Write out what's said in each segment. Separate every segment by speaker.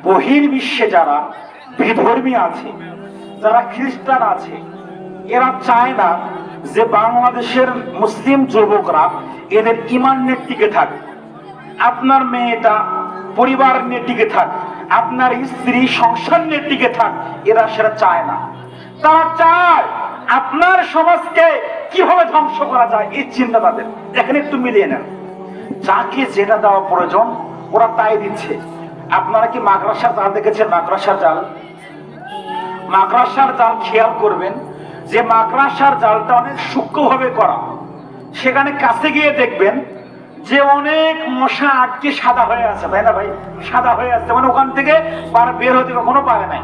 Speaker 1: বহির্বিশ্বে যারা বিধর্মী আছে, যারা খ্রিস্টান আছে, এরা চায় না যে বাংলাদেশের মুসলিম যুবকরা এদের ইমান নিয়ে টিকে থাক, আপনার মেয়েটা পরিবার নিয়ে টিকে থাক, আপনার স্ত্রী সংসার নিয়ে টিকে থাক। এরা সেটা চায় না। তারা চায় আপনার সমাজকে কিভাবে ধ্বংস করা যায়, এই চিন্তা তাদের। এখানে একটু মিলিয়ে নেন, যাকে যেটা দেওয়া প্রয়োজন ওরা তাই দিচ্ছে। আপনারা কি মাদ্রাসার জাল দেখেছেন? মাদ্রাসার জাল, মাদ্রাসার জাল খেয়াল করবেন যে মাদ্রাসার জালটা অনেক সূক্ষ্মভাবে করা। সেখানে কাছে গিয়ে দেখবেন যে অনেক মশা আটকে সাদা হয়ে আছে, তাই না ভাই? সাদা হয়ে আছে, মানে ওখান থেকে বের হতে কখনো পারে নাই।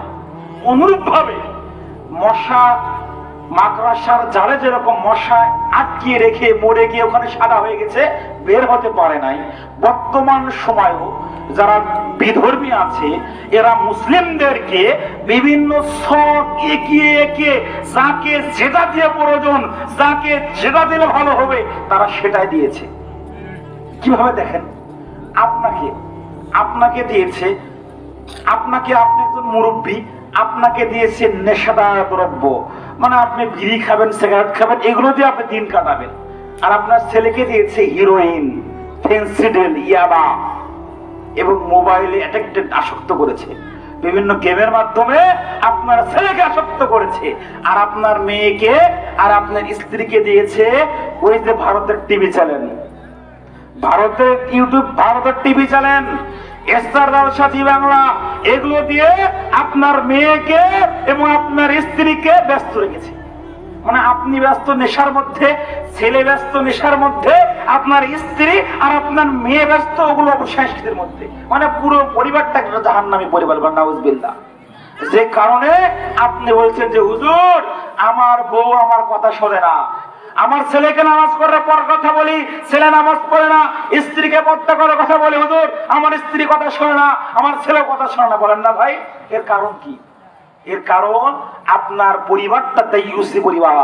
Speaker 1: অনুরূপ ভাবে মশা মাদ্রাসার জালে যেরকম মশা আটকিয়ে রেখে মরে গিয়ে ওখানে সাদা হয়ে গেছে, বের হতে পারে নাই, বর্তমান সময়ও যারা বিধর্মী আছে এরা মুসলিমদেরকে বিভিন্ন ছক এঁকিয়ে এঁকিয়ে যাকে যেটা দিয়ে প্রয়োজন, যাকে যেটা দিলে ভালো হবে তারা সেটাই দিয়েছে। কিভাবে দেখেন, আপনাকে দিয়েছে, আপনি একজন মুরব্বী, আপনাকে দিয়েছে নেশাদার দ্রব্য, মানে আপনি বিড়ি খাবেন, সিগারেট খাবেন, এগুলো দিয়ে আপনি দিন কাটাবেন। আর আপনার ছেলেকে দিয়েছে হিরোইন, ফেন্সিডিল, ইয়াবা এবং মোবাইলে অ্যাডিক্টেড, আসক্ত করেছে, বিভিন্ন গেমের মাধ্যমে আপনার ছেলেকে আসক্ত করেছে। আর আপনার মেয়েকে আর আপনার স্ত্রীকে দিয়েছে ওই যে ভারতের টিভি চ্যানেল, ভারতের ইউটিউব, ভারতের টিভি চ্যানেল, স্টার জলসা, জি বাংলা, এগুলো দিয়ে আপনার মেয়েকে এবং আপনার স্ত্রীকে ব্যস্ত রেখেছে। মানে আপনি ব্যস্ত নেশার মধ্যে, ছেলে ব্যস্ত নেশার মধ্যে, আপনার স্ত্রী আর আপনার মেয়ে ব্যস্ত ওগুলো অপসংস্কৃতির মধ্যে। মানে পুরো পরিবারটা একটা জাহান্নামী পরিবার, নাউজুবিল্লাহ। যে কারণে আপনি বলছেন যে হুজুর আমার বউ আমার কথা শোনে না, আমার ছেলেকে নামাজ পড়ার পর কথা বলি, ছেলে নামাজ পড়ে না, স্ত্রীকে পর্দা করার কথা বলি, হুজুর আমার স্ত্রী কথা শোনে না, আমার ছেলে কথা শোনে না। বলেন না ভাই, এর কারণ কি? এর কারণ আপনার পরিবারটা দায়ুসী পরিবার।